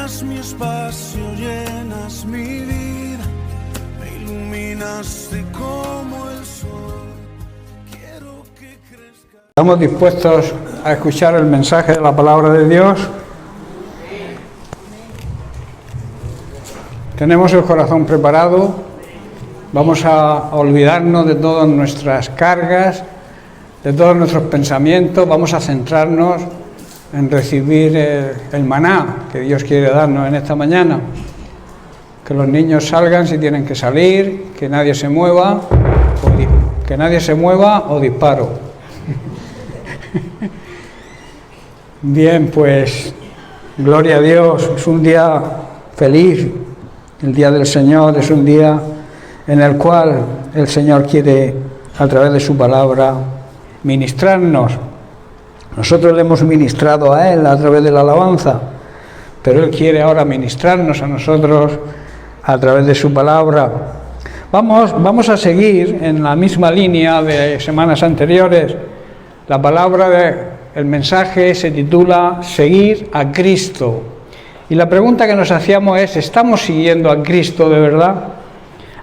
llenas mi espacio, llenas mi vida, me iluminaste como el sol. Quiero que crezca. ¿Estamos dispuestos a escuchar el mensaje de la palabra de Dios? Tenemos el corazón preparado, vamos a olvidarnos de todas nuestras cargas, de todos nuestros pensamientos, vamos a centrarnos en recibir el maná que Dios quiere darnos en esta mañana. Que los niños salgan si tienen que salir, que nadie se mueva, o disparo. Bien, pues, gloria a Dios, es un día feliz. El día del Señor es un día en el cual el Señor quiere, a través de su palabra, ministrarnos. Nosotros le hemos ministrado a Él a través de la alabanza, pero Él quiere ahora ministrarnos a nosotros a través de su palabra. Vamos a seguir en la misma línea de semanas anteriores. La palabra, el mensaje se titula Seguir a Cristo. Y la pregunta que nos hacíamos es, ¿estamos siguiendo a Cristo de verdad?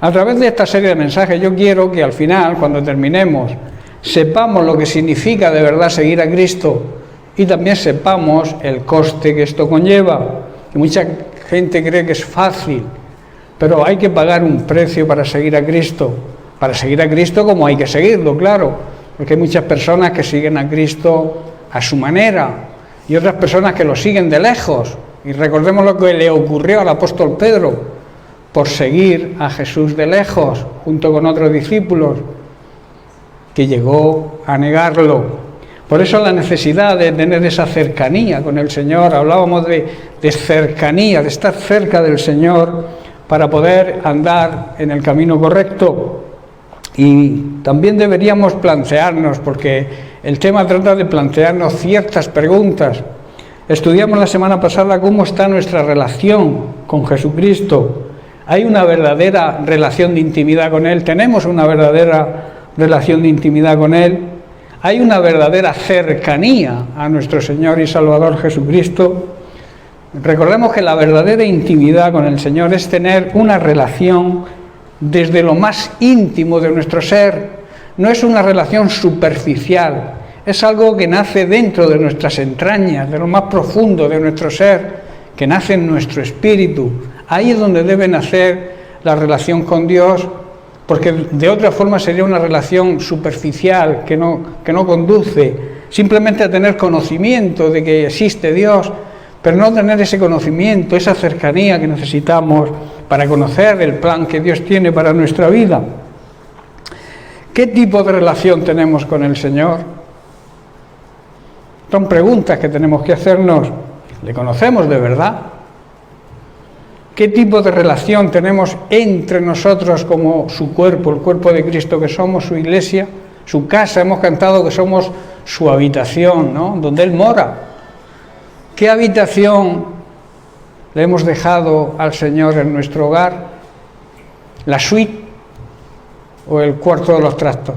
A través de esta serie de mensajes yo quiero que al final, cuando terminemos, sepamos lo que significa de verdad seguir a Cristo y también sepamos el coste que esto conlleva. Y mucha gente cree que es fácil, pero hay que pagar un precio para seguir a Cristo. Para seguir a Cristo como hay que seguirlo, claro, porque hay muchas personas que siguen a Cristo a su manera y otras personas que lo siguen de lejos. Y recordemos lo que le ocurrió al apóstol Pedro por seguir a Jesús de lejos, junto con otros discípulos, que llegó a negarlo. Por eso la necesidad de tener esa cercanía con el Señor. Hablábamos de cercanía, de estar cerca del Señor para poder andar en el camino correcto. Y también deberíamos plantearnos, porque el tema trata de plantearnos ciertas preguntas. Estudiamos la semana pasada cómo está nuestra relación con Jesucristo. ¿Hay una verdadera relación de intimidad con Él? ¿Tenemos una verdadera relación de intimidad con Él? ¿Hay una verdadera cercanía a nuestro Señor y Salvador Jesucristo? Recordemos que la verdadera intimidad con el Señor es tener una relación desde lo más íntimo de nuestro ser. No es una relación superficial, es algo que nace dentro de nuestras entrañas, de lo más profundo de nuestro ser, que nace en nuestro espíritu. Ahí es donde debe nacer la relación con Dios, porque de otra forma sería una relación superficial que no conduce simplemente a tener conocimiento de que existe Dios, pero no tener ese conocimiento, esa cercanía que necesitamos para conocer el plan que Dios tiene para nuestra vida. ¿Qué tipo de relación tenemos con el Señor? Son preguntas que tenemos que hacernos. ¿Le conocemos de verdad? ¿Qué tipo de relación tenemos entre nosotros como su cuerpo, el cuerpo de Cristo que somos, su iglesia, su casa? Hemos cantado que somos su habitación, ¿no? Donde Él mora. ¿Qué habitación le hemos dejado al Señor en nuestro hogar? ¿La suite o el cuarto de los trastos?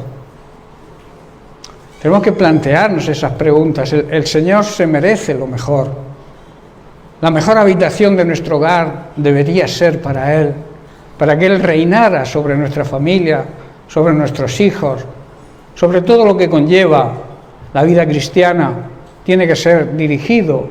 Tenemos que plantearnos esas preguntas. El Señor se merece lo mejor. La mejor habitación de nuestro hogar debería ser para Él, para que Él reinara sobre nuestra familia, sobre nuestros hijos, sobre todo lo que conlleva la vida cristiana. Tiene que ser dirigido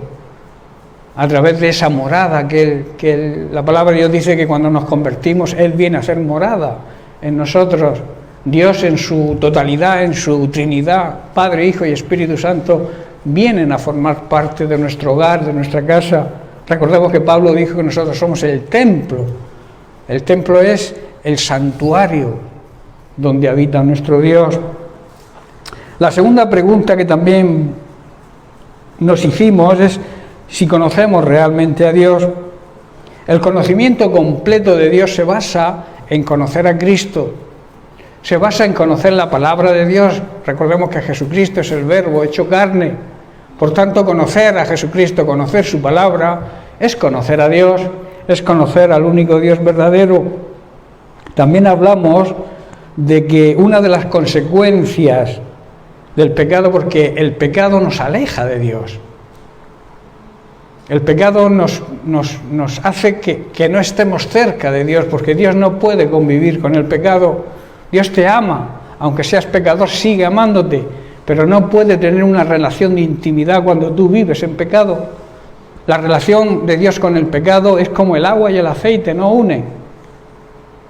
a través de esa morada que la palabra de Dios dice que cuando nos convertimos, Él viene a ser morada en nosotros. Dios en su totalidad, en su Trinidad, Padre, Hijo y Espíritu Santo, vienen a formar parte de nuestro hogar, de nuestra casa. Recordemos que Pablo dijo que nosotros somos el templo. El templo es el santuario donde habita nuestro Dios. La segunda pregunta que también nos hicimos es si conocemos realmente a Dios. El conocimiento completo de Dios se basa en conocer a Cristo. Se basa en conocer la palabra de Dios. Recordemos que Jesucristo es el Verbo hecho carne. Por tanto, conocer a Jesucristo, conocer su palabra, es conocer a Dios, es conocer al único Dios verdadero. También hablamos de que una de las consecuencias del pecado, porque el pecado nos aleja de Dios. El pecado nos nos hace que no estemos cerca de Dios, porque Dios no puede convivir con el pecado. Dios te ama, aunque seas pecador, sigue amándote, pero no puede tener una relación de intimidad cuando tú vives en pecado. La relación de Dios con el pecado es como el agua y el aceite, no une.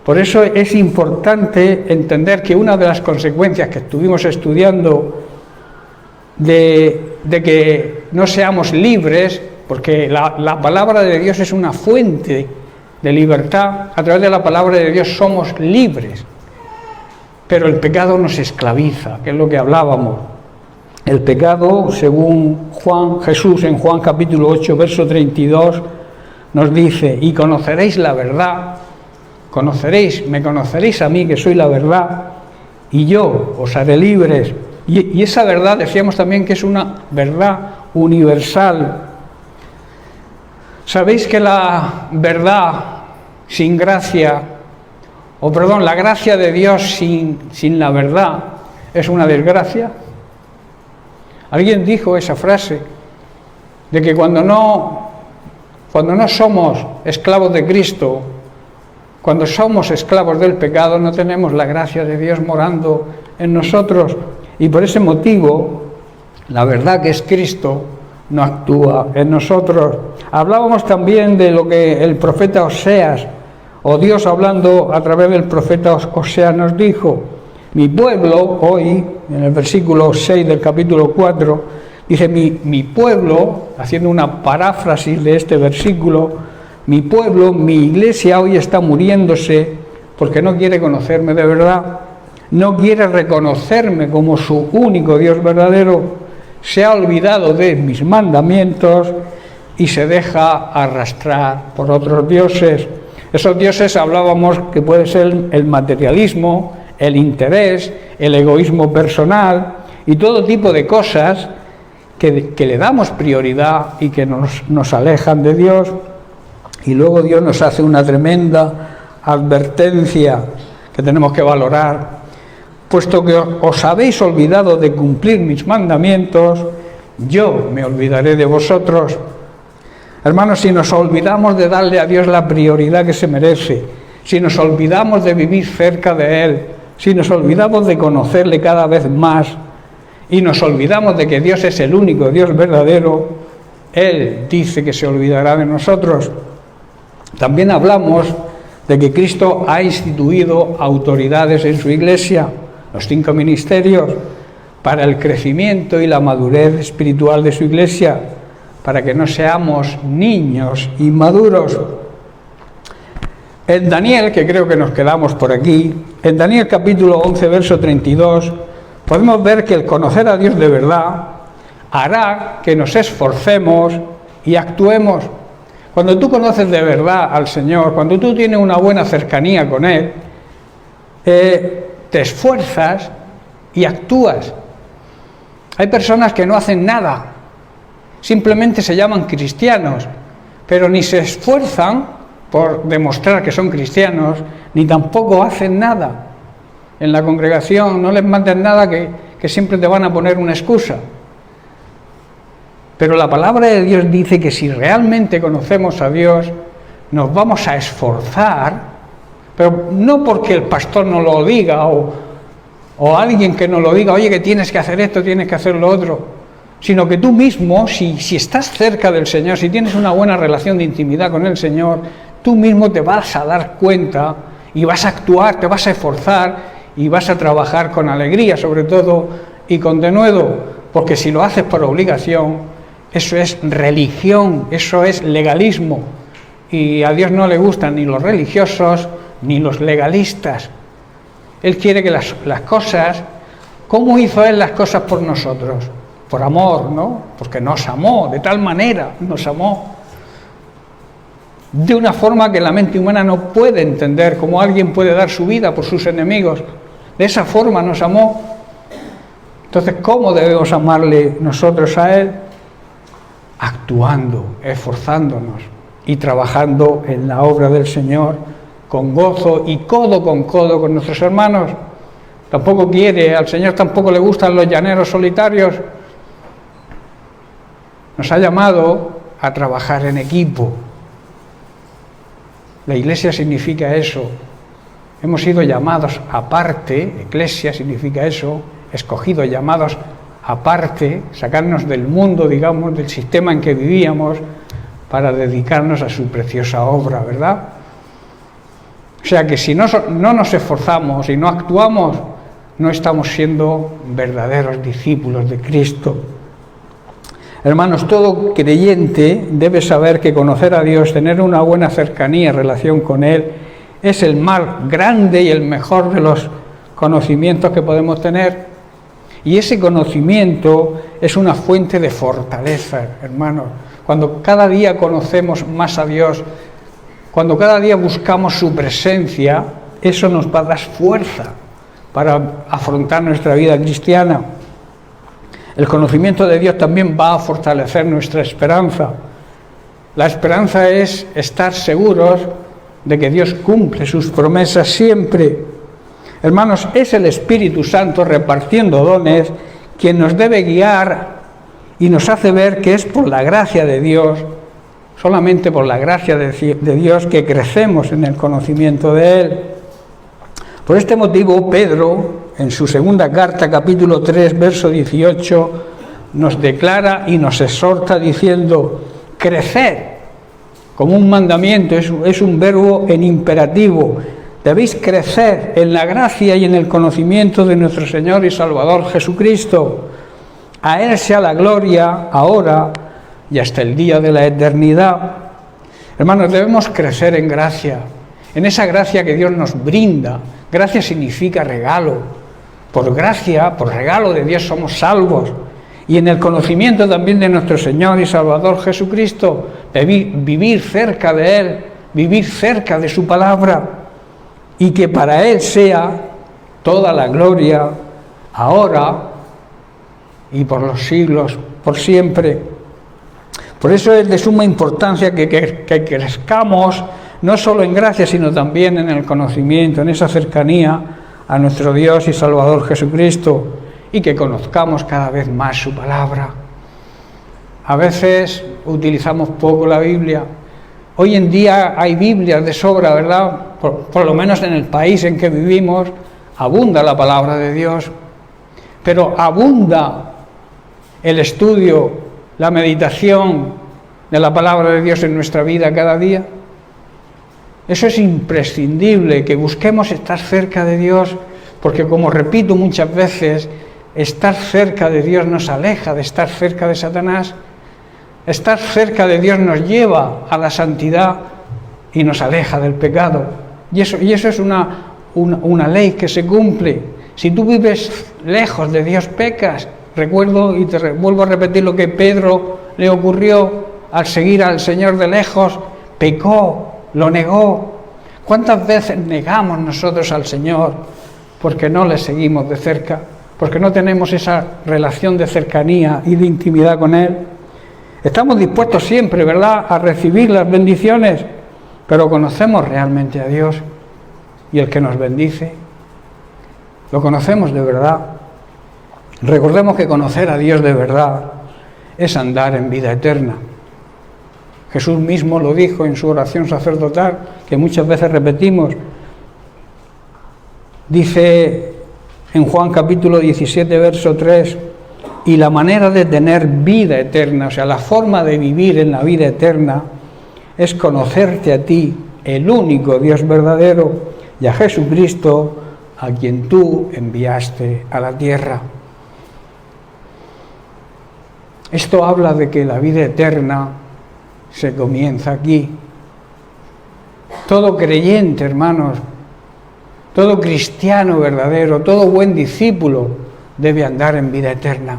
Por eso es importante entender que una de las consecuencias que estuvimos estudiando de que no seamos libres, porque la palabra de Dios es una fuente de libertad, a través de la palabra de Dios somos libres, pero el pecado nos esclaviza, que es lo que hablábamos. El pecado, según Jesús en Juan capítulo 8, verso 32, nos dice: y conoceréis la verdad, me conoceréis a mí, que soy la verdad, y yo os haré libres. Y esa verdad, decíamos también que es una verdad universal. ¿Sabéis que la verdad sin gracia, la gracia de Dios sin la verdad es una desgracia? Alguien dijo esa frase, de que cuando no somos esclavos de Cristo, cuando somos esclavos del pecado, no tenemos la gracia de Dios morando en nosotros. Y por ese motivo, la verdad que es Cristo no actúa en nosotros. Hablábamos también de lo que el profeta Oseas, o Dios hablando a través del profeta Oseas, nos dijo. Mi pueblo, hoy, en el versículo 6 del capítulo 4, dice: mi pueblo, haciendo una paráfrasis de este versículo, mi pueblo, mi iglesia hoy está muriéndose porque no quiere conocerme de verdad, no quiere reconocerme como su único Dios verdadero, se ha olvidado de mis mandamientos y se deja arrastrar por otros dioses. Esos dioses hablábamos que puede ser el materialismo, el interés, el egoísmo personal y todo tipo de cosas que le damos prioridad y que nos alejan de Dios. Y luego Dios nos hace una tremenda advertencia que tenemos que valorar. Puesto que os habéis olvidado de cumplir mis mandamientos, yo me olvidaré de vosotros. Hermanos, si nos olvidamos de darle a Dios la prioridad que se merece, si nos olvidamos de vivir cerca de Él, si nos olvidamos de conocerle cada vez más y nos olvidamos de que Dios es el único Dios verdadero, Él dice que se olvidará de nosotros. También hablamos de que Cristo ha instituido autoridades en su iglesia, los 5 ministerios, para el crecimiento y la madurez espiritual de su iglesia, para que no seamos niños inmaduros. En Daniel, que creo que nos quedamos por aquí, en Daniel capítulo 11, verso 32, podemos ver que el conocer a Dios de verdad hará que nos esforcemos y actuemos. Cuando tú conoces de verdad al Señor, cuando tú tienes una buena cercanía con Él, te esfuerzas y actúas. Hay personas que no hacen nada, simplemente se llaman cristianos, pero ni se esfuerzan por demostrar que son cristianos, ni tampoco hacen nada. En la congregación no les mandan nada, que siempre te van a poner una excusa. Pero la palabra de Dios dice que si realmente conocemos a Dios, nos vamos a esforzar, pero no porque el pastor nos lo diga o alguien que nos lo diga, oye, que tienes que hacer esto, tienes que hacer lo otro, sino que tú mismo, si estás cerca del Señor, si tienes una buena relación de intimidad con el Señor, tú mismo te vas a dar cuenta y vas a actuar, te vas a esforzar y vas a trabajar con alegría, sobre todo, y con denuedo, porque si lo haces por obligación, eso es religión, eso es legalismo, y a Dios no le gustan ni los religiosos ni los legalistas. Él quiere que las cosas, ¿cómo hizo Él las cosas por nosotros? Por amor, ¿no? Porque nos amó, de tal manera nos amó, de una forma que la mente humana no puede entender, como alguien puede dar su vida por sus enemigos. De esa forma nos amó. Entonces, ¿cómo debemos amarle nosotros a Él? Actuando, esforzándonos y trabajando en la obra del Señor con gozo y codo con nuestros hermanos. Tampoco quiere, al Señor tampoco le gustan los llaneros solitarios. Nos ha llamado a trabajar en equipo, La iglesia significa eso. Hemos sido llamados aparte, eclesia significa eso, escogidos, llamados aparte, sacarnos del mundo, digamos, del sistema en que vivíamos, para dedicarnos a su preciosa obra, ¿verdad? O sea que si no nos esforzamos y no actuamos, no estamos siendo verdaderos discípulos de Cristo. Hermanos, todo creyente debe saber que conocer a Dios, tener una buena cercanía, relación con Él, es el más grande y el mejor de los conocimientos que podemos tener. Y ese conocimiento es una fuente de fortaleza, hermanos. Cuando cada día conocemos más a Dios, cuando cada día buscamos su presencia, eso nos va a dar fuerza para afrontar nuestra vida cristiana. El conocimiento de Dios también va a fortalecer nuestra esperanza. La esperanza es estar seguros de que Dios cumple sus promesas siempre. Hermanos, es el Espíritu Santo repartiendo dones quien nos debe guiar y nos hace ver que es por la gracia de Dios, solamente por la gracia de Dios, que crecemos en el conocimiento de Él. Por este motivo, Pedro, en su segunda carta, capítulo 3, verso 18, nos declara y nos exhorta diciendo: crecer, como un mandamiento, es un verbo en imperativo. Debéis crecer en la gracia y en el conocimiento de nuestro Señor y Salvador Jesucristo. A Él sea la gloria, ahora y hasta el día de la eternidad. Hermanos, debemos crecer en gracia, en esa gracia que Dios nos brinda. Gracia significa regalo. Por gracia, por regalo de Dios somos salvos. Y en el conocimiento también de nuestro Señor y Salvador Jesucristo, vivir cerca de Él, vivir cerca de su palabra, y que para Él sea toda la gloria, ahora y por los siglos, por siempre. Por eso es de suma importancia que crezcamos, no solo en gracia, sino también en el conocimiento, en esa cercanía a nuestro Dios y Salvador Jesucristo, y que conozcamos cada vez más su palabra. A veces utilizamos poco la Biblia. Hoy en día hay Biblias de sobra, ¿verdad? Por lo menos en el país en que vivimos, abunda la palabra de Dios, pero abunda el estudio, la meditación de la palabra de Dios en nuestra vida cada día. Eso es imprescindible, que busquemos estar cerca de Dios, porque, como repito muchas veces, estar cerca de Dios nos aleja de estar cerca de Satanás. Estar cerca de Dios nos lleva a la santidad y nos aleja del pecado. Y eso es una ley que se cumple. Si tú vives lejos de Dios, pecas. Recuerdo y te vuelvo a repetir lo que Pedro le ocurrió al seguir al Señor de lejos. Pecó, lo negó. ¿Cuántas veces negamos nosotros al Señor porque no le seguimos de cerca? Porque no tenemos esa relación de cercanía y de intimidad con Él. Estamos dispuestos siempre, ¿verdad?, a recibir las bendiciones, pero conocemos realmente a Dios y el que nos bendice. Lo conocemos de verdad. Recordemos que conocer a Dios de verdad es andar en vida eterna. Jesús mismo lo dijo en su oración sacerdotal, que muchas veces repetimos. Dice en Juan capítulo 17, verso 3, y la manera de tener vida eterna, o sea, la forma de vivir en la vida eterna, es conocerte a ti, el único Dios verdadero, y a Jesucristo, a quien tú enviaste a la tierra. Esto habla de que la vida eterna se comienza aquí. Todo creyente, hermanos, todo cristiano verdadero, todo buen discípulo debe andar en vida eterna.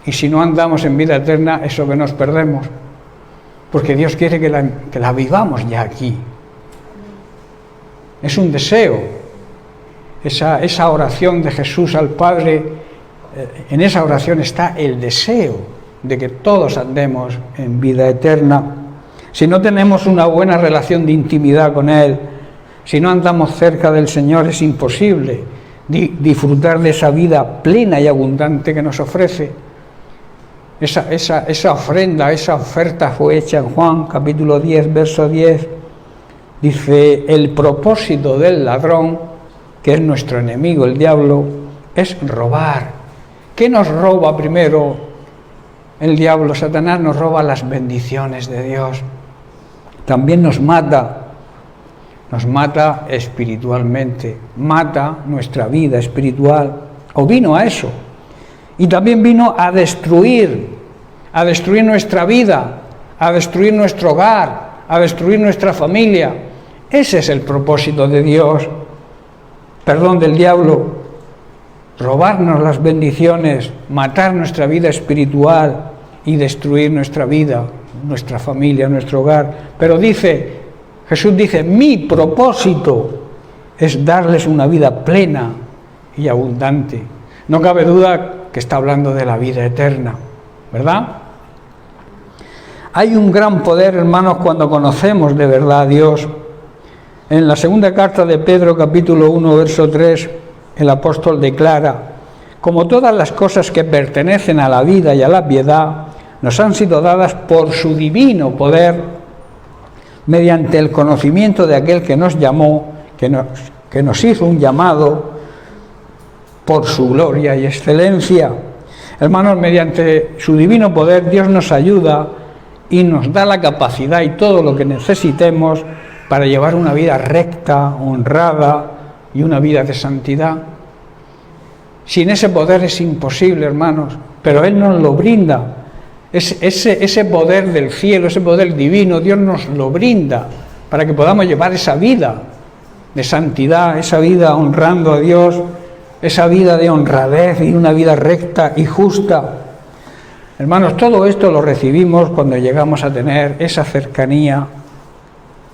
Y si no andamos en vida eterna, eso que nos perdemos, porque Dios quiere que la vivamos ya aquí. Es un deseo. Esa oración de Jesús al Padre, en esa oración está el deseo de que todos andemos en vida eterna. Si no tenemos una buena relación de intimidad con Él, si no andamos cerca del Señor, es imposible disfrutar de esa vida plena y abundante que nos ofrece. esa ofrenda, esa oferta fue hecha en Juan capítulo 10, verso 10. Dice, el propósito del ladrón, que es nuestro enemigo, el diablo, es robar. ¿Qué nos roba primero el diablo? Satanás nos roba las bendiciones de Dios. También nos mata espiritualmente, mata nuestra vida espiritual, o vino a eso. Y también vino a destruir nuestra vida, a destruir nuestro hogar, a destruir nuestra familia. Ese es el propósito de Dios, del diablo, robarnos las bendiciones, matar nuestra vida espiritual y destruir nuestra vida, nuestra familia, nuestro hogar. Pero Jesús dice, mi propósito es darles una vida plena y abundante. No cabe duda que está hablando de la vida eterna, ¿verdad? Hay un gran poder, hermanos, cuando conocemos de verdad a Dios. En la segunda carta de Pedro, capítulo 1, verso 3, el apóstol declara, como todas las cosas que pertenecen a la vida y a la piedad, nos han sido dadas por su divino poder, mediante el conocimiento de aquel que nos llamó, que nos hizo un llamado por su gloria y excelencia. Hermanos, mediante su divino poder, Dios nos ayuda y nos da la capacidad y todo lo que necesitemos para llevar una vida recta, honrada y una vida de santidad. Sin ese poder es imposible, hermanos, pero Él nos lo brinda. Ese poder del cielo, ese poder divino, Dios nos lo brinda para que podamos llevar esa vida de santidad, esa vida honrando a Dios, esa vida de honradez y una vida recta y justa. Hermanos, todo esto lo recibimos cuando llegamos a tener esa cercanía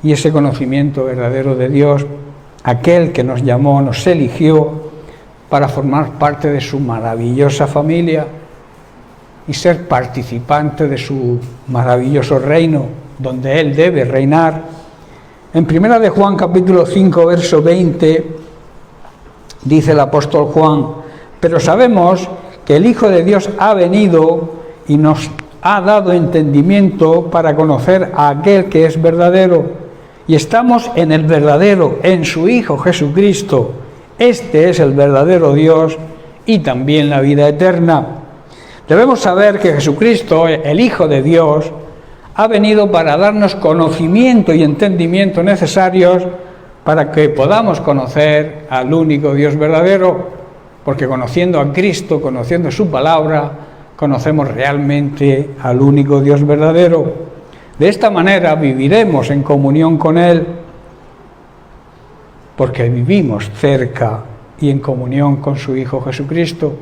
y ese conocimiento verdadero de Dios, aquel que nos llamó, nos eligió para formar parte de su maravillosa familia y ser participante de su maravilloso reino, donde Él debe reinar. En 1 de Juan, capítulo 5, verso 20, dice el apóstol Juan, pero sabemos que el Hijo de Dios ha venido y nos ha dado entendimiento para conocer a aquel que es verdadero, y estamos en el verdadero, en su Hijo Jesucristo. Este es el verdadero Dios y también la vida eterna. Debemos saber que Jesucristo, el Hijo de Dios, ha venido para darnos conocimiento y entendimiento necesarios para que podamos conocer al único Dios verdadero, porque conociendo a Cristo, conociendo su palabra, conocemos realmente al único Dios verdadero. De esta manera viviremos en comunión con Él, porque vivimos cerca y en comunión con su Hijo Jesucristo.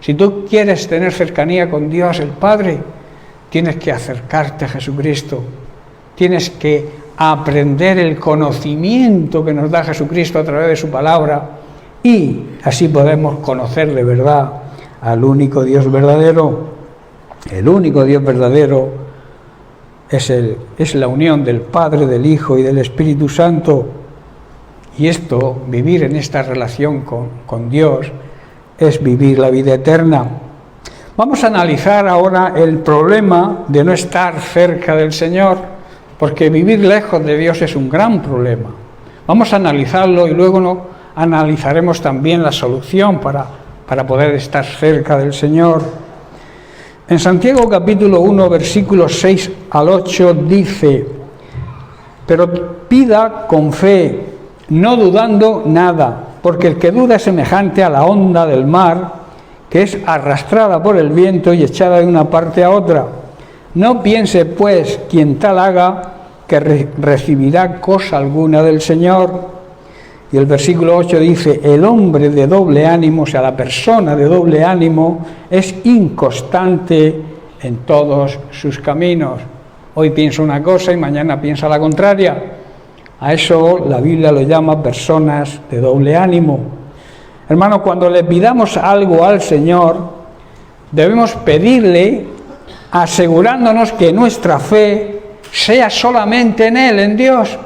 Si tú quieres tener cercanía con Dios el Padre, tienes que acercarte a Jesucristo, tienes que aprender el conocimiento que nos da Jesucristo a través de su palabra, y así podemos conocer de verdad al único Dios verdadero. El único Dios verdadero es la unión del Padre, del Hijo y del Espíritu Santo. Y esto, vivir en esta relación con Dios, es vivir la vida eterna. Vamos a analizar ahora el problema de no estar cerca del Señor, porque vivir lejos de Dios es un gran problema. Vamos a analizarlo y luego analizaremos también la solución para poder estar cerca del Señor. En Santiago capítulo 1, versículos 6 al 8 dice, pero pida con fe, no dudando nada, porque el que duda es semejante a la onda del mar, que es arrastrada por el viento y echada de una parte a otra. No piense, pues, quien tal haga, que recibirá cosa alguna del Señor. Y el versículo 8 dice, el hombre de doble ánimo, o sea, la persona de doble ánimo, es inconstante en todos sus caminos. Hoy piensa una cosa y mañana piensa la contraria. A eso la Biblia lo llama personas de doble ánimo. Hermano, cuando le pidamos algo al Señor, debemos pedirle asegurándonos que nuestra fe sea solamente en Él, en Dios.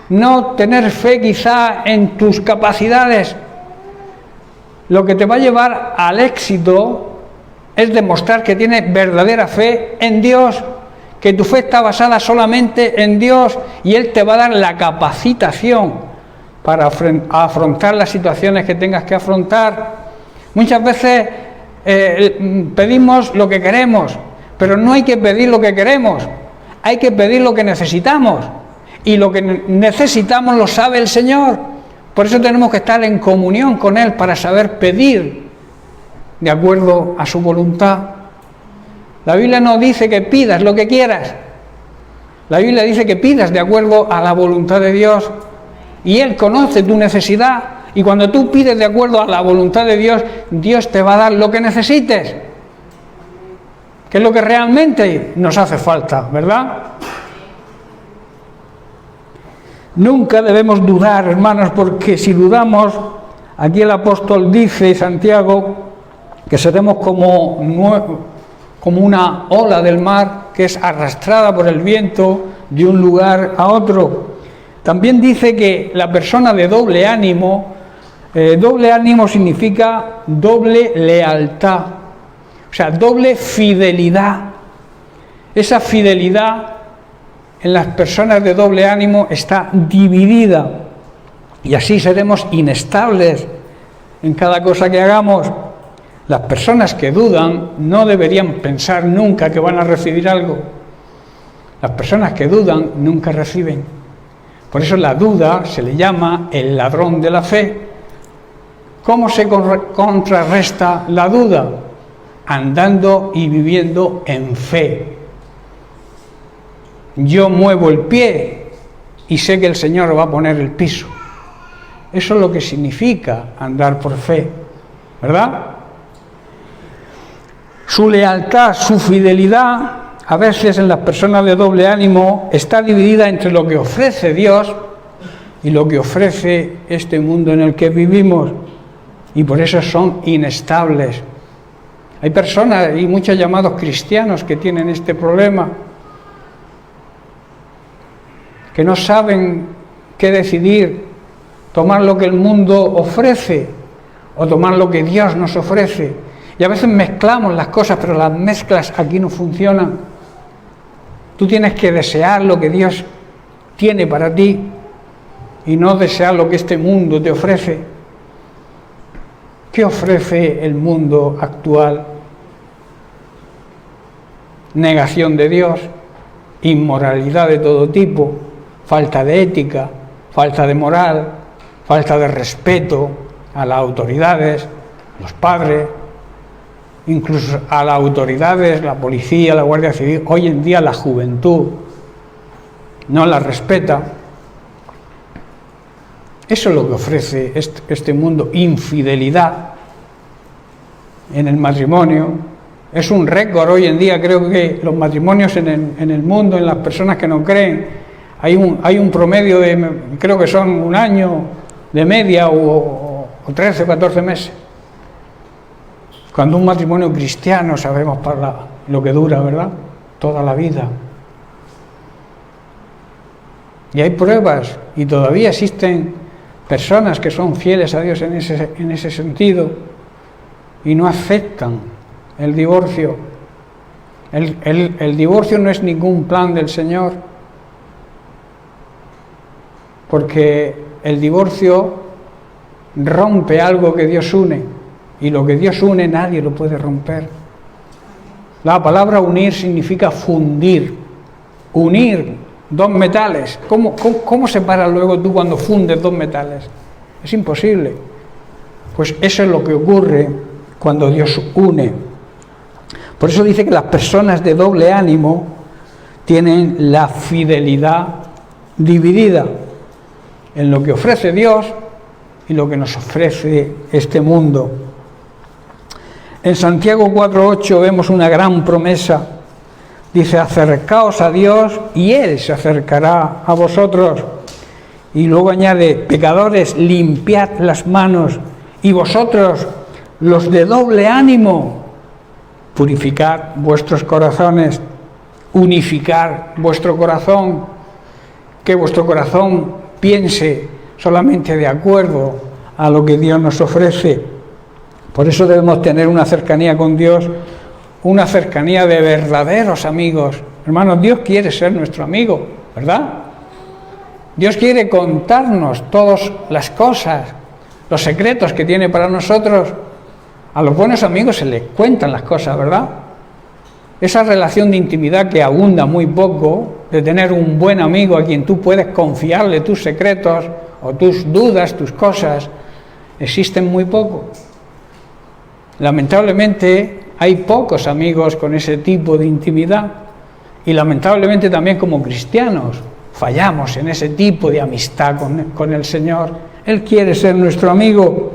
No tener fe quizá en tus capacidades. Lo que te va a llevar al éxito es demostrar que tienes verdadera fe en Dios, que tu fe está basada solamente en Dios y Él te va a dar la capacitación para afrontar las situaciones que tengas que afrontar. Muchas veces pedimos lo que queremos, pero no hay que pedir lo que queremos, hay que pedir lo que necesitamos, y lo que necesitamos lo sabe el Señor. Por eso tenemos que estar en comunión con Él para saber pedir de acuerdo a su voluntad. La Biblia no dice que pidas lo que quieras, la Biblia dice que pidas de acuerdo a la voluntad de Dios, y Él conoce tu necesidad, y cuando tú pides de acuerdo a la voluntad de Dios, Dios te va a dar lo que necesites, que es lo que realmente nos hace falta, ¿verdad? Nunca debemos dudar, hermanos, porque si dudamos, aquí el apóstol dice, Santiago, que seremos como una ola del mar que es arrastrada por el viento de un lugar a otro. También dice que la persona de doble ánimo significa doble lealtad, o sea, doble fidelidad. Esa fidelidad en las personas de doble ánimo está dividida, y así seremos inestables en cada cosa que hagamos. Las personas que dudan no deberían pensar nunca que van a recibir algo. Las personas que dudan nunca reciben. Por eso la duda se le llama el ladrón de la fe. ¿Cómo se contrarresta la duda? Andando y viviendo en fe. Yo muevo el pie y sé que el Señor va a poner el piso. Eso es lo que significa andar por fe, ¿verdad? Su lealtad, su fidelidad, a veces en las personas de doble ánimo, está dividida entre lo que ofrece Dios y lo que ofrece este mundo en el que vivimos, y por eso son inestables. Hay personas y muchos llamados cristianos que tienen este problema, que no saben qué decidir, tomar lo que el mundo ofrece o tomar lo que Dios nos ofrece. Y a veces mezclamos las cosas, pero las mezclas aquí no funcionan. Tú tienes que desear lo que Dios tiene para ti y no desear lo que este mundo te ofrece. ¿Qué ofrece el mundo actual? Negación de Dios, inmoralidad de todo tipo, falta de ética, falta de moral, falta de respeto a las autoridades, los padres, incluso a las autoridades, la policía, la Guardia Civil. Hoy en día la juventud no la respeta. Eso es lo que ofrece este mundo, infidelidad en el matrimonio. Es un récord hoy en día, creo que los matrimonios en el mundo, en las personas que no creen, hay un promedio de, creo que son un año de media o 13 o 14 meses. Cuando un matrimonio cristiano sabemos para lo que dura, ¿verdad? Toda la vida. Y hay pruebas, y todavía existen personas que son fieles a Dios en ese sentido y no aceptan el divorcio. El divorcio no es ningún plan del Señor, porque el divorcio rompe algo que Dios une. Y lo que Dios une nadie lo puede romper. La palabra unir significa fundir. Unir dos metales. ¿Cómo separas luego tú cuando fundes dos metales? Es imposible. Pues eso es lo que ocurre cuando Dios une. Por eso dice que las personas de doble ánimo tienen la fidelidad dividida en lo que ofrece Dios y lo que nos ofrece este mundo. En Santiago 4:8 vemos una gran promesa. Dice, acercaos a Dios y Él se acercará a vosotros. Y luego añade, pecadores, limpiad las manos, y vosotros, los de doble ánimo, purificad vuestros corazones, unificar vuestro corazón, que vuestro corazón piense solamente de acuerdo a lo que Dios nos ofrece. Por eso debemos tener una cercanía con Dios una cercanía de verdaderos amigos. Hermanos, Dios quiere ser nuestro amigo, ¿verdad? Dios quiere contarnos todas las cosas, los secretos que tiene para nosotros. A los buenos amigos se les cuentan las cosas, ¿verdad? Esa relación de intimidad que abunda muy poco, de tener un buen amigo a quien tú puedes confiarle tus secretos o tus dudas, tus cosas, existen muy poco. Lamentablemente hay pocos amigos con ese tipo de intimidad y lamentablemente también como cristianos fallamos en ese tipo de amistad con el Señor. Él quiere ser nuestro amigo.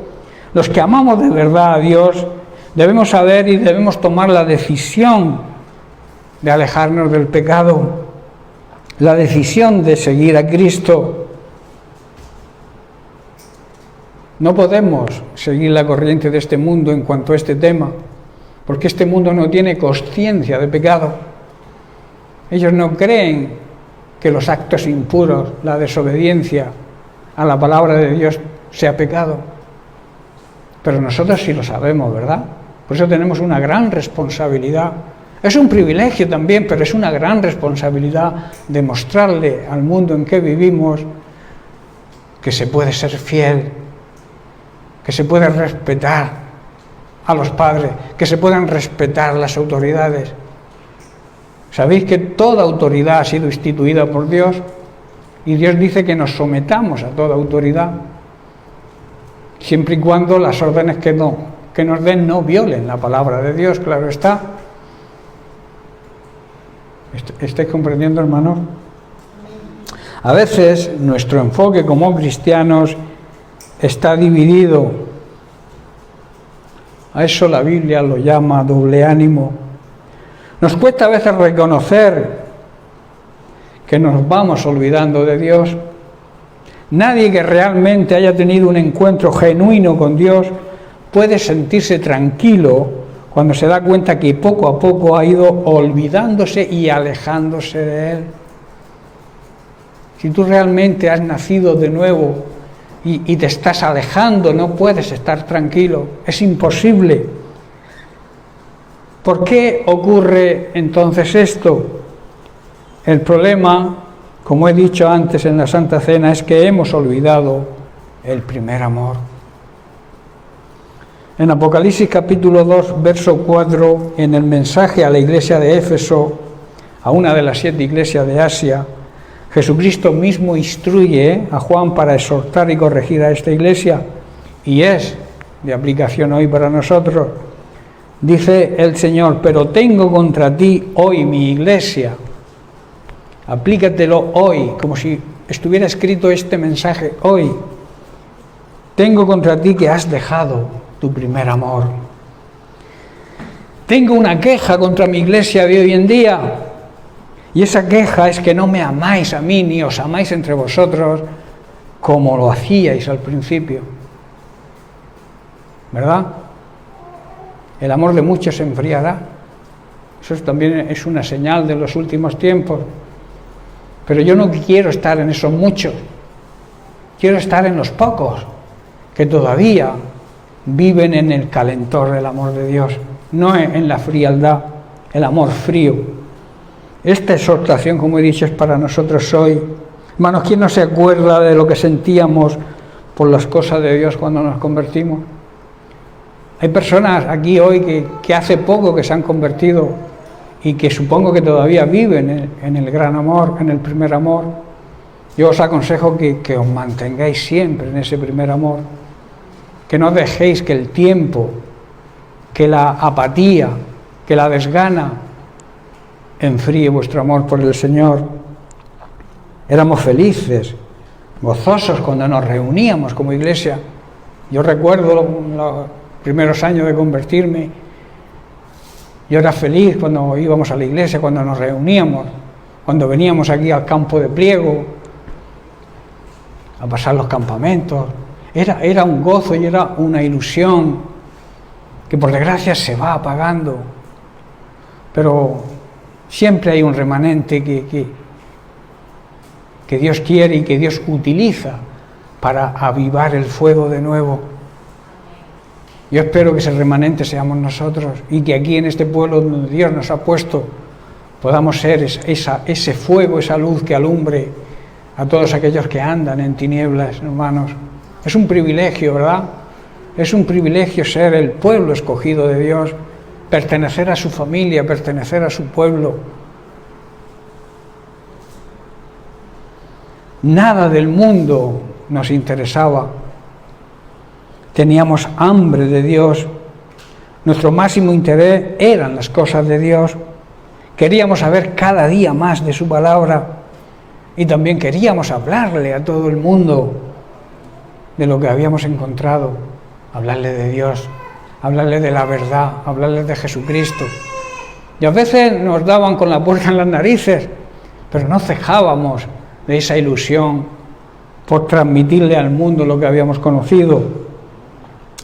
Los que amamos de verdad a Dios debemos saber y debemos tomar la decisión de alejarnos del pecado, la decisión de seguir a Cristo. No podemos seguir la corriente de este mundo en cuanto a este tema, porque este mundo no tiene conciencia de pecado. Ellos no creen que los actos impuros, la desobediencia a la palabra de Dios sea pecado. Pero nosotros sí lo sabemos, ¿verdad? Por eso tenemos una gran responsabilidad. Es un privilegio también, pero es una gran responsabilidad demostrarle al mundo en que vivimos que se puede ser fiel, que se puede respetar a los padres, que se pueden respetar las autoridades. ¿Sabéis que toda autoridad ha sido instituida por Dios? Y Dios dice que nos sometamos a toda autoridad, siempre y cuando las órdenes que nos den no violen la palabra de Dios, claro está. ¿Estáis comprendiendo, hermanos? A veces nuestro enfoque como cristianos está dividido. A eso la Biblia lo llama doble ánimo. Nos cuesta a veces reconocer que nos vamos olvidando de Dios. Nadie que realmente haya tenido un encuentro genuino con Dios puede sentirse tranquilo cuando se da cuenta que poco a poco ha ido olvidándose y alejándose de Él. Si tú realmente has nacido de nuevo y te estás alejando, no puedes estar tranquilo, es imposible. ¿Por qué ocurre entonces esto? El problema, como he dicho antes en la Santa Cena, es que hemos olvidado el primer amor. En Apocalipsis capítulo 2, verso 4, en el mensaje a la iglesia de Éfeso, a una de las 7 iglesias de Asia, Jesucristo mismo instruye a Juan para exhortar y corregir a esta iglesia, y es de aplicación hoy para nosotros. Dice el Señor: pero tengo contra ti hoy mi iglesia. Aplícatelo hoy, como si estuviera escrito este mensaje hoy. Tengo contra ti que has dejado tu primer amor. Tengo una queja contra mi iglesia de hoy en día. Y esa queja es que no me amáis a mí, ni os amáis entre vosotros como lo hacíais al principio. ¿Verdad? El amor de muchos se enfriará. Eso también es una señal de los últimos tiempos. Pero yo no quiero estar en esos muchos. Quiero estar en los pocos que todavía viven en el calentor del amor de Dios, no en la frialdad, el amor frío. Esta exhortación, como he dicho, es para nosotros hoy. Hermanos, ¿quién no se acuerda de lo que sentíamos por las cosas de Dios cuando nos convertimos? Hay personas aquí hoy que hace poco que se han convertido y que supongo que todavía viven en el gran amor, en el primer amor. Yo os aconsejo que os mantengáis siempre en ese primer amor, que no dejéis que el tiempo, que la apatía, que la desgana enfríe vuestro amor por el Señor. Éramos felices, gozosos cuando nos reuníamos como iglesia. Yo recuerdo los primeros años de convertirme. Yo era feliz cuando íbamos a la iglesia, cuando nos reuníamos, cuando veníamos aquí al campo de Pliego a pasar los campamentos. Era un gozo y era una ilusión que por desgracia se va apagando. Pero siempre hay un remanente que Dios quiere y que Dios utiliza para avivar el fuego de nuevo. Yo espero que ese remanente seamos nosotros y que aquí en este pueblo donde Dios nos ha puesto podamos ser ese fuego, esa luz que alumbre a todos aquellos que andan en tinieblas, hermanos. Es un privilegio, ¿verdad? Es un privilegio ser el pueblo escogido de Dios, pertenecer a su familia, pertenecer a su pueblo. Nada del mundo nos interesaba. Teníamos hambre de Dios. Nuestro máximo interés eran las cosas de Dios. Queríamos saber cada día más de su palabra y también queríamos hablarle a todo el mundo de lo que habíamos encontrado, hablarle de Dios, hablarle de la verdad, hablarle de Jesucristo. Y a veces nos daban con la puerta en las narices, pero no cejábamos de esa ilusión por transmitirle al mundo lo que habíamos conocido.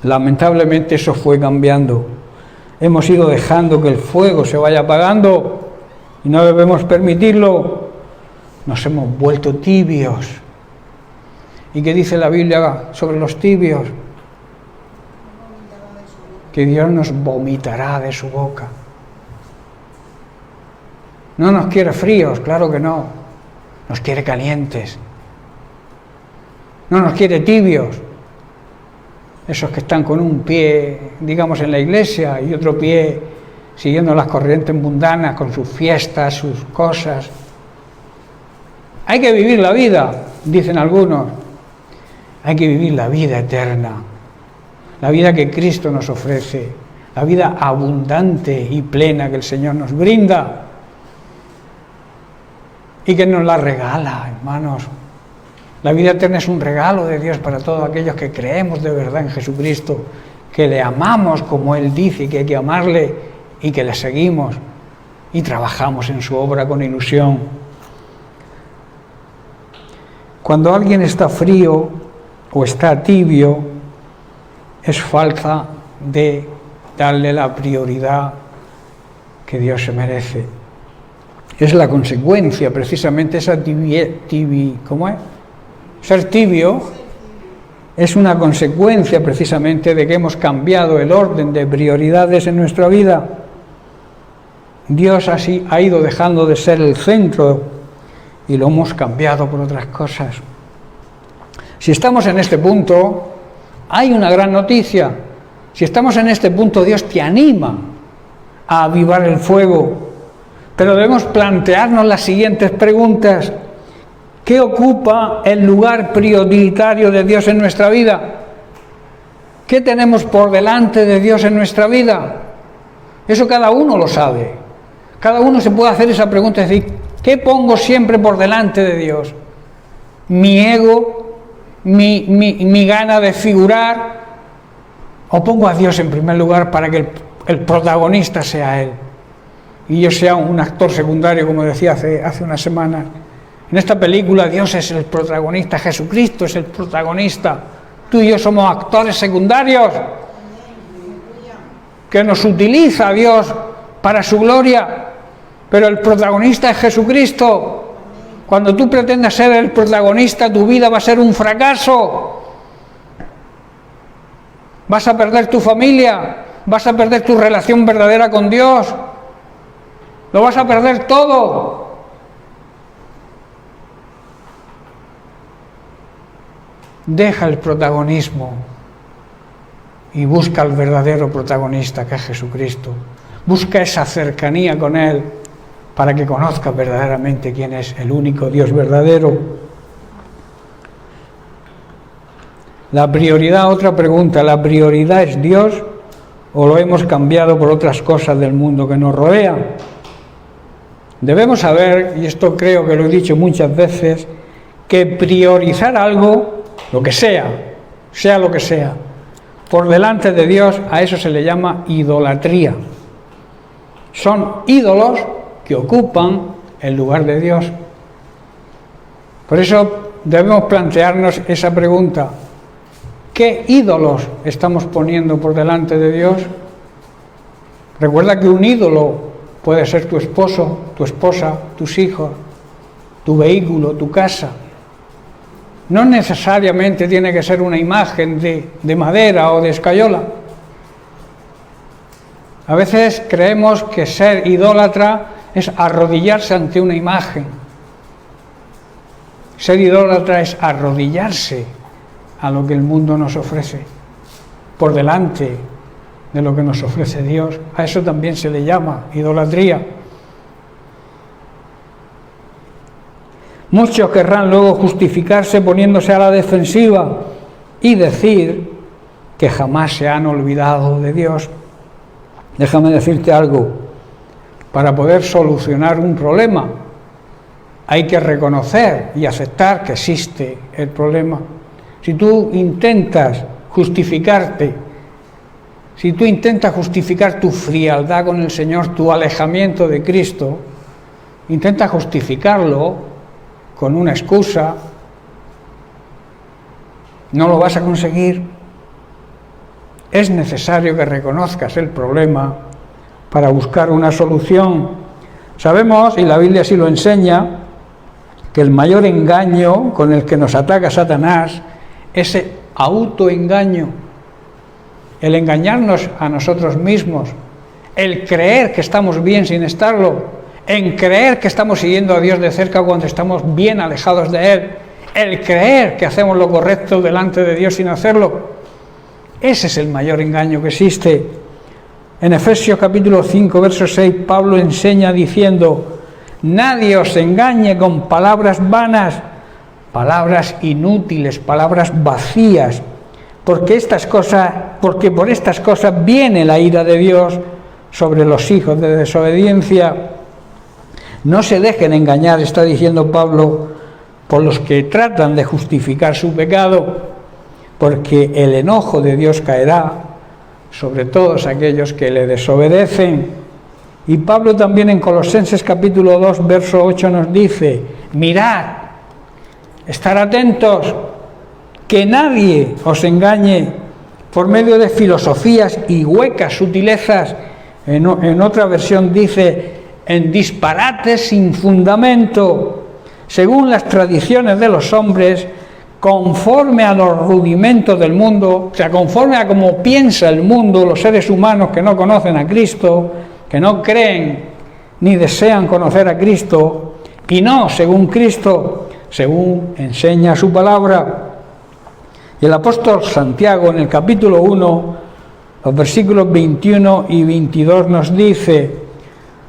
Lamentablemente eso fue cambiando. Hemos ido dejando que el fuego se vaya apagando y no debemos permitirlo. Nos hemos vuelto tibios. ¿Y qué dice la Biblia sobre los tibios? Que Dios nos vomitará de su boca. No nos quiere fríos, claro que no. Nos quiere calientes. No nos quiere tibios. Esos que están con un pie, digamos, en la iglesia y otro pie siguiendo las corrientes mundanas con sus fiestas, sus cosas. Hay que vivir la vida, dicen algunos. Hay que vivir la vida eterna, la vida que Cristo nos ofrece, la vida abundante y plena que el Señor nos brinda y que nos la regala, hermanos. La vida eterna es un regalo de Dios para todos aquellos que creemos de verdad en Jesucristo, que le amamos como Él dice que hay que amarle y que le seguimos y trabajamos en su obra con ilusión. Cuando alguien está frío o está tibio, es falta de darle la prioridad que Dios se merece. Es la consecuencia, precisamente, esa ¿cómo es? Ser tibio es una consecuencia precisamente de que hemos cambiado el orden de prioridades en nuestra vida. Dios así ha ido dejando de ser el centro y lo hemos cambiado por otras cosas. Si estamos en este punto, hay una gran noticia. Si estamos en este punto, Dios te anima a avivar el fuego. Pero debemos plantearnos las siguientes preguntas. ¿Qué ocupa el lugar prioritario de Dios en nuestra vida? ¿Qué tenemos por delante de Dios en nuestra vida? Eso cada uno lo sabe. Cada uno se puede hacer esa pregunta, es decir, ¿qué pongo siempre por delante de Dios? ¿Mi ego? ¿Mi gana de figurar? ¿O pongo a Dios en primer lugar para que el protagonista sea Él? Y yo sea un actor secundario, como decía hace unas semanas. En esta película Dios es el protagonista, Jesucristo es el protagonista. Tú y yo somos actores secundarios que nos utiliza Dios para su gloria, pero el protagonista es Jesucristo. Cuando tú pretendas ser el protagonista, tu vida va a ser un fracaso. Vas a perder tu familia, vas a perder tu relación verdadera con Dios, lo vas a perder todo. Deja el protagonismo y busca al verdadero protagonista, que es Jesucristo. Busca esa cercanía con Él para que conozcas verdaderamente quién es el único Dios verdadero. La prioridad, otra pregunta, ¿la prioridad es Dios o lo hemos cambiado por otras cosas del mundo que nos rodea? Debemos saber, y esto creo que lo he dicho muchas veces, que priorizar algo, lo que sea lo que sea, por delante de Dios, a eso se le llama idolatría. Son ídolos que ocupan el lugar de Dios. Por eso debemos plantearnos esa pregunta: ¿qué ídolos estamos poniendo por delante de Dios? Recuerda que un ídolo puede ser tu esposo, tu esposa, tus hijos, tu vehículo, tu casa. No necesariamente tiene que ser una imagen de madera o de escayola. A veces creemos que ser idólatra es arrodillarse ante una imagen. Ser idólatra es arrodillarse a lo que el mundo nos ofrece, por delante de lo que nos ofrece Dios. A eso también se le llama idolatría. Muchos querrán luego justificarse poniéndose a la defensiva y decir que jamás se han olvidado de Dios. Déjame decirte algo. Para poder solucionar un problema hay que reconocer y aceptar que existe el problema. Si tú intentas justificarte, si tú intentas justificar tu frialdad con el Señor, tu alejamiento de Cristo, intentas justificarlo con una excusa, no lo vas a conseguir. Es necesario que reconozcas el problema para buscar una solución. Sabemos, y la Biblia así lo enseña, que el mayor engaño con el que nos ataca Satanás es el autoengaño, el engañarnos a nosotros mismos, el creer que estamos bien sin estarlo, en creer que estamos siguiendo a Dios de cerca cuando estamos bien alejados de Él, el creer que hacemos lo correcto delante de Dios sin hacerlo. Ese es el mayor engaño que existe. En Efesios capítulo 5, verso 6, Pablo enseña diciendo: nadie os engañe con palabras vanas, palabras inútiles, palabras vacías, porque por estas cosas viene la ira de Dios sobre los hijos de desobediencia. No se dejen engañar, está diciendo Pablo, por los que tratan de justificar su pecado, porque el enojo de Dios caerá sobre todos aquellos que le desobedecen. Y Pablo también en Colosenses capítulo 2, verso 8 nos dice: mirad, estar atentos, que nadie os engañe por medio de filosofías y huecas sutilezas. En otra versión dice: en disparates sin fundamento, según las tradiciones de los hombres, conforme a los rudimentos del mundo, o sea, conforme a cómo piensa el mundo, los seres humanos que no conocen a Cristo, que no creen ni desean conocer a Cristo, y no según Cristo, según enseña su palabra. Y el apóstol Santiago en el capítulo 1, los versículos 21 y 22 nos dice: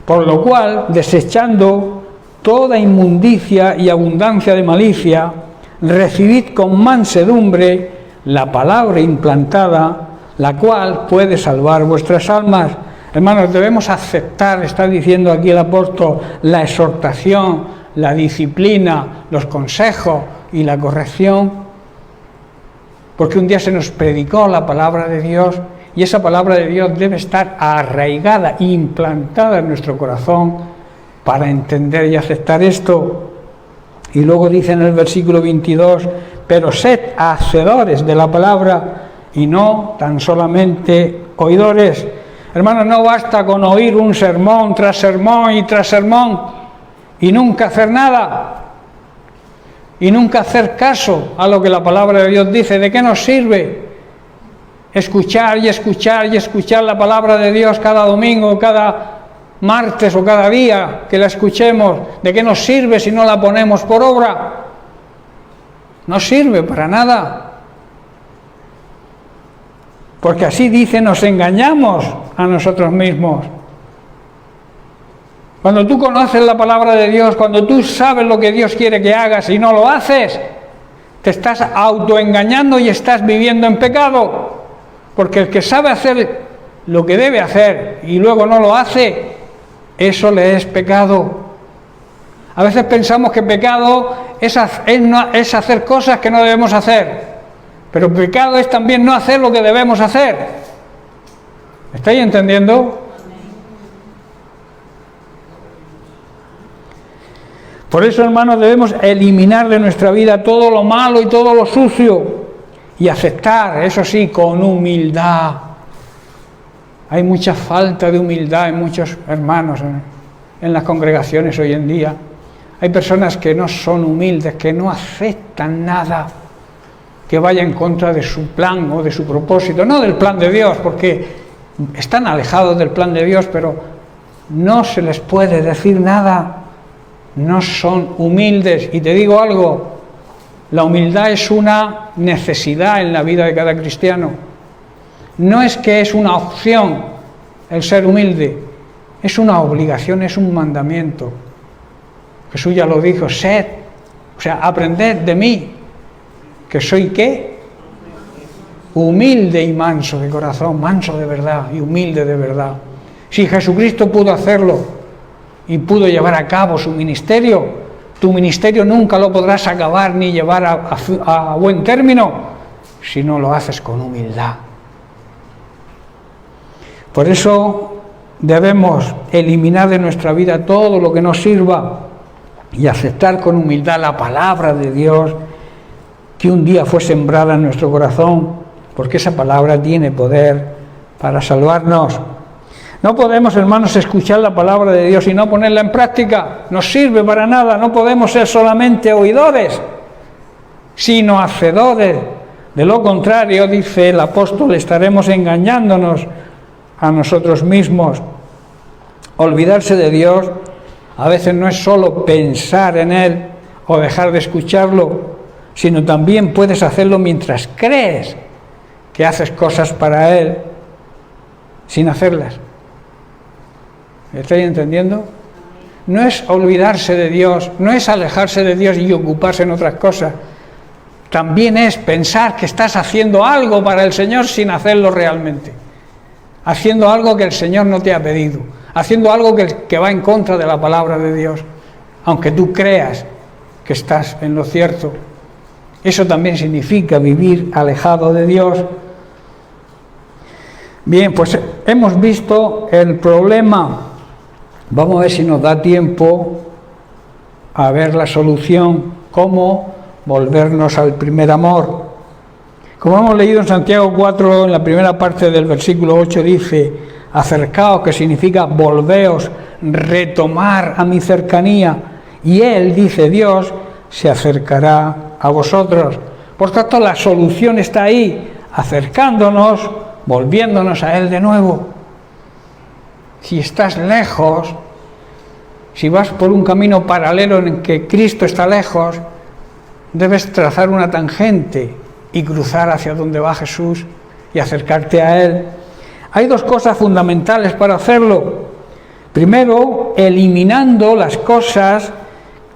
por lo cual, desechando toda inmundicia y abundancia de malicia, recibid con mansedumbre la palabra implantada, la cual puede salvar vuestras almas. Hermanos, debemos aceptar, está diciendo aquí el apóstol, la exhortación, la disciplina, los consejos y la corrección, porque un día se nos predicó la palabra de Dios, y esa palabra de Dios debe estar arraigada, implantada en nuestro corazón para entender y aceptar esto. Y luego dice en el versículo 22, pero sed hacedores de la palabra y no tan solamente oidores. Hermanos, no basta con oír un sermón tras sermón y tras sermón y nunca hacer nada, y nunca hacer caso a lo que la palabra de Dios dice. ¿De qué nos sirve escuchar y escuchar y escuchar la palabra de Dios cada domingo, cada martes o cada día que la escuchemos? ¿De qué nos sirve si no la ponemos por obra? No sirve para nada. Porque así dice, nos engañamos a nosotros mismos. Cuando tú conoces la palabra de Dios, cuando tú sabes lo que Dios quiere que hagas y no lo haces, te estás autoengañando y estás viviendo en pecado. Porque el que sabe hacer lo que debe hacer y luego no lo hace, eso le es pecado. A veces pensamos que pecado es hacer cosas que no debemos hacer, pero pecado es también no hacer lo que debemos hacer. ¿Estáis entendiendo? Por eso, hermanos, debemos eliminar de nuestra vida todo lo malo y todo lo sucio y aceptar, eso sí, con humildad. Hay mucha falta de humildad en muchos hermanos en las congregaciones hoy en día. Hay personas que no son humildes, que no aceptan nada que vaya en contra de su plan o de su propósito, no del plan de Dios, porque están alejados del plan de Dios, pero no se les puede decir nada, no son humildes. Y te digo algo, la humildad es una necesidad en la vida de cada cristiano. No es que es una opción el ser humilde, es una obligación, es un mandamiento. Jesús ya lo dijo, sed, o sea, aprended de mí, que soy ¿qué? Humilde y manso de corazón, manso de verdad y humilde de verdad. Si Jesucristo pudo hacerlo y pudo llevar a cabo su ministerio, tu ministerio nunca lo podrás acabar ni llevar a buen término si no lo haces con humildad. Por eso debemos eliminar de nuestra vida todo lo que nos sirva y aceptar con humildad la palabra de Dios que un día fue sembrada en nuestro corazón, porque esa palabra tiene poder para salvarnos. No podemos, hermanos, escuchar la palabra de Dios y no ponerla en práctica. No sirve para nada. No podemos ser solamente oidores, sino hacedores. De lo contrario, dice el apóstol, estaremos engañándonos a nosotros mismos. Olvidarse de Dios a veces no es solo pensar en Él o dejar de escucharlo, sino también puedes hacerlo mientras crees que haces cosas para Él sin hacerlas. ¿Me estáis entendiendo? No es olvidarse de Dios, no es alejarse de Dios y ocuparse en otras cosas. También es pensar que estás haciendo algo para el Señor sin hacerlo realmente. Haciendo algo que el Señor no te ha pedido. Haciendo algo que va en contra de la palabra de Dios. Aunque tú creas que estás en lo cierto. Eso también significa vivir alejado de Dios. Bien, pues hemos visto el problema. Vamos a ver si nos da tiempo a ver la solución, cómo volvernos al primer amor. Como hemos leído en Santiago 4, en la primera parte del versículo 8, dice, acercaos, que significa volveos, retomar a mi cercanía, y Él, dice Dios, se acercará a vosotros. Por tanto, la solución está ahí, acercándonos, volviéndonos a Él de nuevo. Si estás lejos, si vas por un camino paralelo en que Cristo está lejos, debes trazar una tangente y cruzar hacia donde va Jesús y acercarte a Él. Hay dos cosas fundamentales para hacerlo. Primero, eliminando las cosas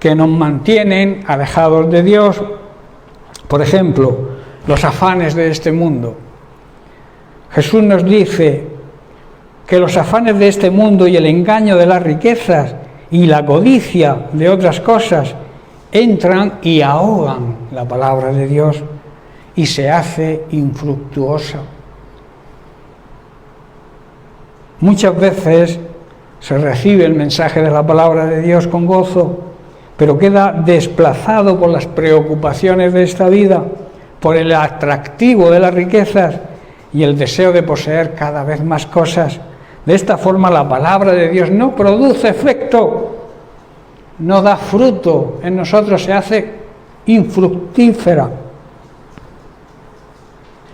que nos mantienen alejados de Dios. Por ejemplo, los afanes de este mundo. Jesús nos dice que los afanes de este mundo y el engaño de las riquezas y la codicia de otras cosas entran y ahogan la palabra de Dios y se hace infructuosa. Muchas veces se recibe el mensaje de la palabra de Dios con gozo, pero queda desplazado por las preocupaciones de esta vida, por el atractivo de las riquezas y el deseo de poseer cada vez más cosas. De esta forma la palabra de Dios no produce efecto, no da fruto en nosotros, se hace infructífera.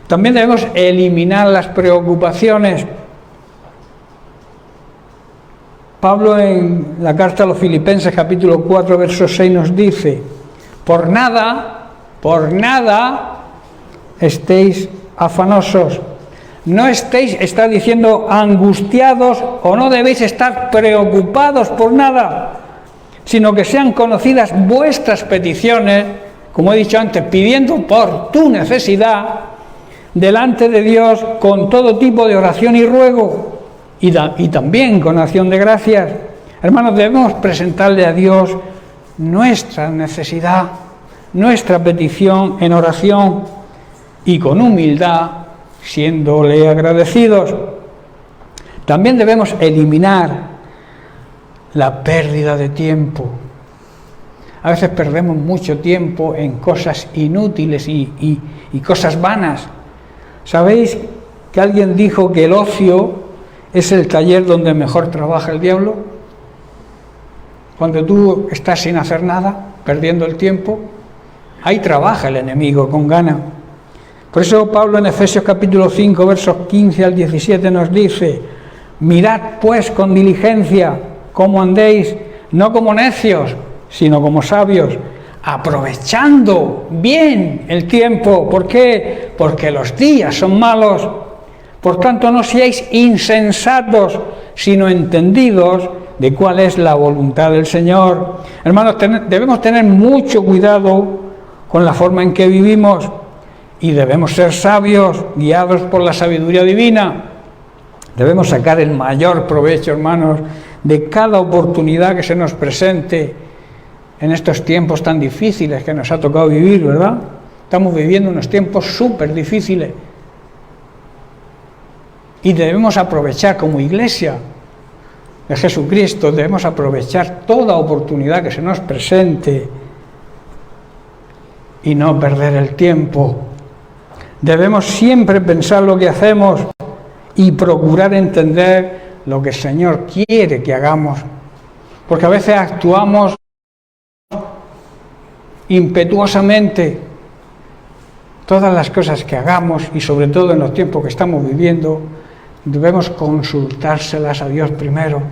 También debemos eliminar las preocupaciones. Pablo en la carta a los Filipenses capítulo 4 verso 6 nos dice, por nada estéis afanosos. No estéis, está diciendo, angustiados, o no debéis estar preocupados por nada, sino que sean conocidas vuestras peticiones, como he dicho antes, pidiendo por tu necesidad, delante de Dios, con todo tipo de oración y ruego, y también con acción de gracias. Hermanos, debemos presentarle a Dios nuestra necesidad, nuestra petición en oración, y con humildad, siéndole agradecidos. También debemos eliminar la pérdida de tiempo. A veces perdemos mucho tiempo en cosas inútiles y cosas vanas. ¿Sabéis que alguien dijo que el ocio es el taller donde mejor trabaja el diablo? Cuando tú estás sin hacer nada, perdiendo el tiempo, ahí trabaja el enemigo con ganas. Por eso Pablo en Efesios capítulo 5, versos 15 al 17 nos dice: mirad pues con diligencia cómo andéis, no como necios, sino como sabios, aprovechando bien el tiempo. ¿Por qué? Porque los días son malos. Por tanto, no seáis insensatos, sino entendidos de cuál es la voluntad del Señor. Hermanos, debemos tener mucho cuidado con la forma en que vivimos y debemos ser sabios, guiados por la sabiduría divina. Debemos sacar el mayor provecho, hermanos, de cada oportunidad que se nos presente en estos tiempos tan difíciles que nos ha tocado vivir, ¿verdad? Estamos viviendo unos tiempos súper difíciles y debemos aprovechar como iglesia de Jesucristo, debemos aprovechar toda oportunidad que se nos presente y no perder el tiempo. Debemos siempre pensar lo que hacemos y procurar entender lo que el Señor quiere que hagamos, porque a veces actuamos impetuosamente. Todas las cosas que hagamos, y sobre todo en los tiempos que estamos viviendo, debemos consultárselas a Dios primero,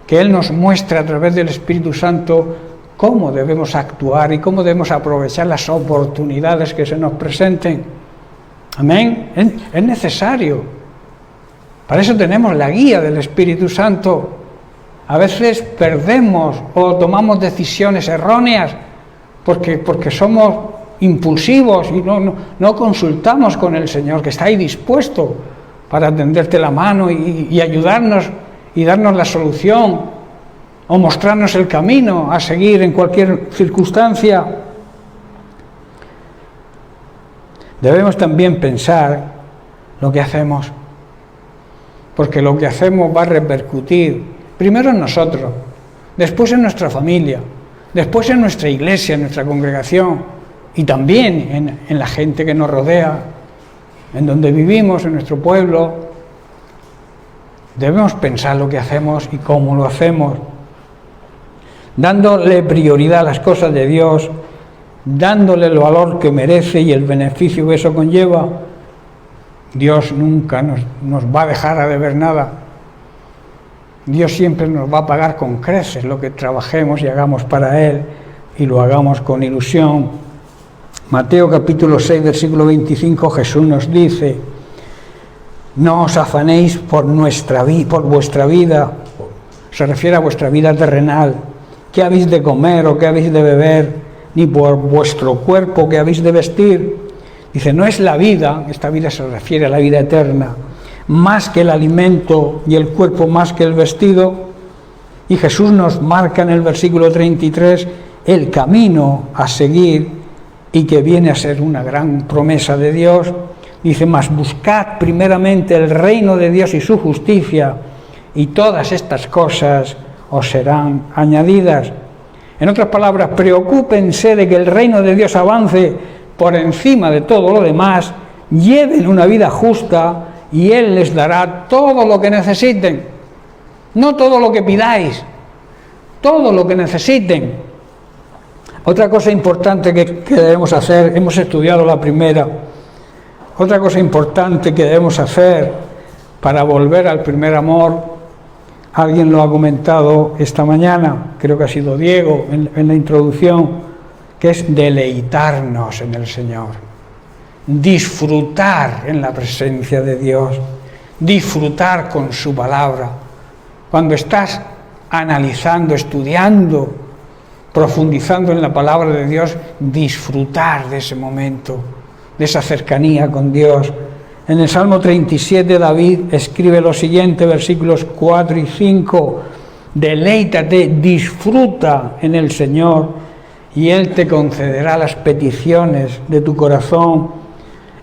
que Él nos muestre a través del Espíritu Santo cómo debemos actuar y cómo debemos aprovechar las oportunidades que se nos presenten. Amén. Es necesario. Para eso tenemos la guía del Espíritu Santo. A veces perdemos o tomamos decisiones erróneas porque somos impulsivos y no consultamos con el Señor, que está ahí dispuesto para tenderte la mano y ayudarnos y darnos la solución o mostrarnos el camino a seguir en cualquier circunstancia. Debemos también pensar lo que hacemos, porque lo que hacemos va a repercutir primero en nosotros, después en nuestra familia, después en nuestra iglesia, en nuestra congregación y también en la gente que nos rodea, en donde vivimos, en nuestro pueblo. Debemos pensar lo que hacemos y cómo lo hacemos, dándole prioridad a las cosas de Dios, dándole el valor que merece y el beneficio que eso conlleva. Dios nunca nos va a dejar a deber nada. Dios siempre nos va a pagar con creces lo que trabajemos y hagamos para Él, y lo hagamos con ilusión. Mateo capítulo 6, versículo 25, Jesús nos dice: no os afanéis por vuestra vida, se refiere a vuestra vida terrenal, qué habéis de comer o qué habéis de beber, ni por vuestro cuerpo qué habéis de vestir. Dice, no es la vida, esta vida se refiere a la vida eterna, más que el alimento y el cuerpo más que el vestido. Y Jesús nos marca en el versículo 33 el camino a seguir y que viene a ser una gran promesa de Dios. Dice, mas buscad primeramente el reino de Dios y su justicia, y todas estas cosas os serán añadidas. En otras palabras, preocúpense de que el reino de Dios avance por encima de todo lo demás, lleven una vida justa y Él les dará todo lo que necesiten. No todo lo que pidáis, todo lo que necesiten. Otra cosa importante que debemos hacer, hemos estudiado la primera, otra cosa importante que debemos hacer para volver al primer amor, alguien lo ha comentado esta mañana, creo que ha sido Diego en la introducción, que es deleitarnos en el Señor, disfrutar en la presencia de Dios, disfrutar con su palabra. Cuando estás analizando, estudiando, profundizando en la palabra de Dios, disfrutar de ese momento, de esa cercanía con Dios. En el Salmo 37 David escribe lo siguiente, versículos 4 y 5, deleítate, disfruta en el Señor y Él te concederá las peticiones de tu corazón.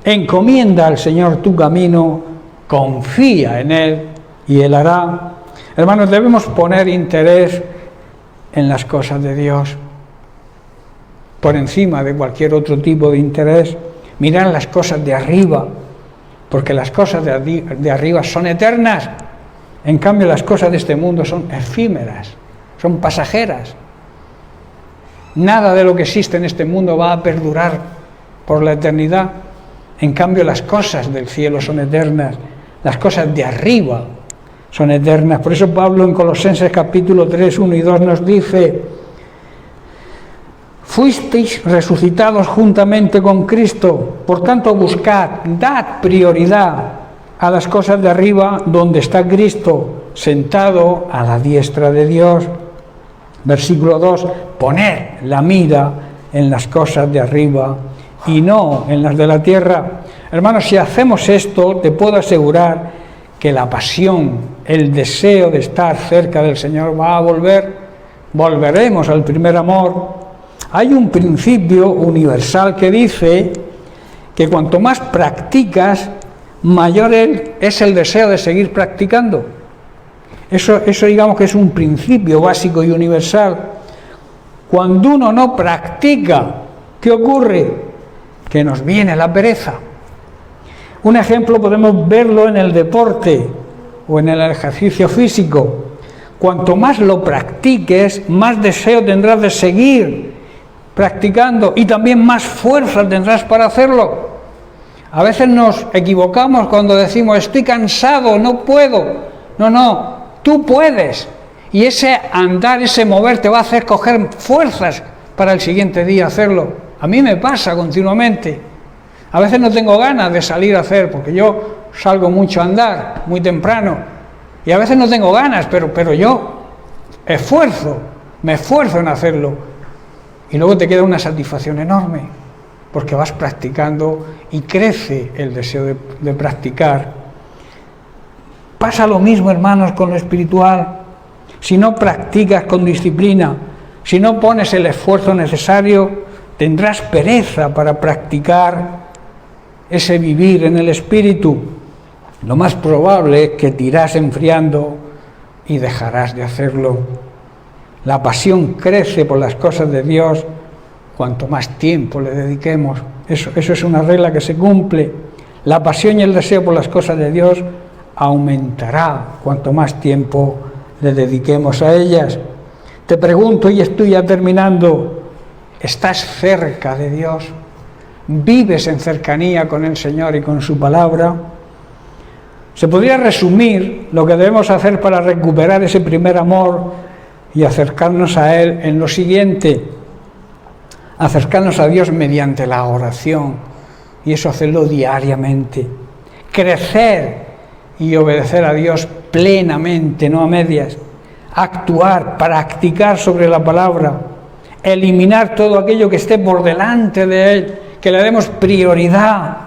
Encomienda al Señor tu camino, confía en Él y Él hará. Hermanos, debemos poner interés en las cosas de Dios por encima de cualquier otro tipo de interés. Mirar las cosas de arriba, porque las cosas de arriba son eternas. En cambio, las cosas de este mundo son efímeras, son pasajeras. Nada de lo que existe en este mundo va a perdurar por la eternidad. En cambio, las cosas del cielo son eternas, las cosas de arriba son eternas. Por eso Pablo en Colosenses capítulo 3, 1 y 2 nos dice: fuisteis resucitados juntamente con Cristo, por tanto buscad, dad prioridad a las cosas de arriba, donde está Cristo sentado a la diestra de Dios. Versículo 2, poned la mira en las cosas de arriba y no en las de la tierra. Hermanos, si hacemos esto, te puedo asegurar que la pasión, el deseo de estar cerca del Señor va a volver. Volveremos al primer amor. Hay un principio universal que dice que cuanto más practicas, mayor es el deseo de seguir practicando. Eso digamos que es un principio básico y universal. Cuando uno no practica, ¿qué ocurre? Que nos viene la pereza. Un ejemplo podemos verlo en el deporte o en el ejercicio físico. Cuanto más lo practiques, más deseo tendrás de seguir practicando y también más fuerza tendrás para hacerlo. A veces nos equivocamos cuando decimos estoy cansado, no puedo. No, tú puedes. Y ese andar, ese mover te va a hacer coger fuerzas para el siguiente día hacerlo. A mí me pasa continuamente. A veces no tengo ganas de salir a hacer, porque yo salgo mucho a andar, muy temprano. Y a veces no tengo ganas, pero yo me esfuerzo en hacerlo. Y luego te queda una satisfacción enorme, porque vas practicando y crece el deseo de practicar. Pasa lo mismo, hermanos, con lo espiritual. Si no practicas con disciplina, si no pones el esfuerzo necesario, tendrás pereza para practicar ese vivir en el Espíritu. Lo más probable es que te irás enfriando y dejarás de hacerlo. La pasión crece por las cosas de Dios cuanto más tiempo le dediquemos. Eso es una regla que se cumple. La pasión y el deseo por las cosas de Dios aumentará cuanto más tiempo le dediquemos a ellas. Te pregunto, y estoy ya terminando, ¿estás cerca de Dios? ¿Vives en cercanía con el Señor y con su palabra? Se podría resumir lo que debemos hacer para recuperar ese primer amor y acercarnos a Él en lo siguiente: acercarnos a Dios mediante la oración, y eso hacerlo diariamente. Crecer y obedecer a Dios plenamente, no a medias. Actuar, practicar sobre la palabra, eliminar todo aquello que esté por delante de Él, que le demos prioridad,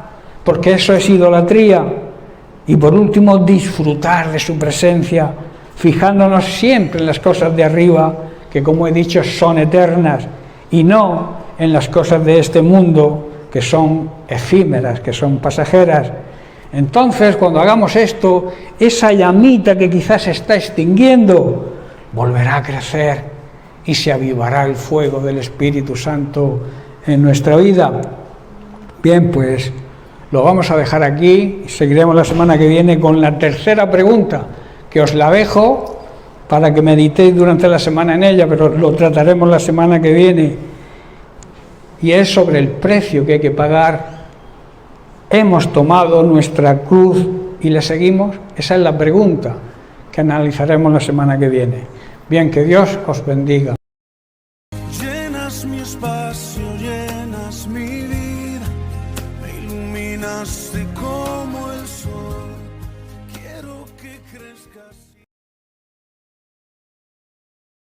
porque eso es idolatría. Y por último, disfrutar de su presencia, fijándonos siempre en las cosas de arriba, que como he dicho son eternas, y no en las cosas de este mundo, que son efímeras, que son pasajeras. Entonces, cuando hagamos esto, esa llamita que quizás se está extinguiendo volverá a crecer y se avivará el fuego del Espíritu Santo en nuestra vida. Bien, pues lo vamos a dejar aquí y seguiremos la semana que viene con la tercera pregunta, que os la dejo para que meditéis durante la semana en ella, pero lo trataremos la semana que viene, y es sobre el precio que hay que pagar. ¿Hemos tomado nuestra cruz y le seguimos? Esa es la pregunta que analizaremos la semana que viene. Bien, que Dios os bendiga.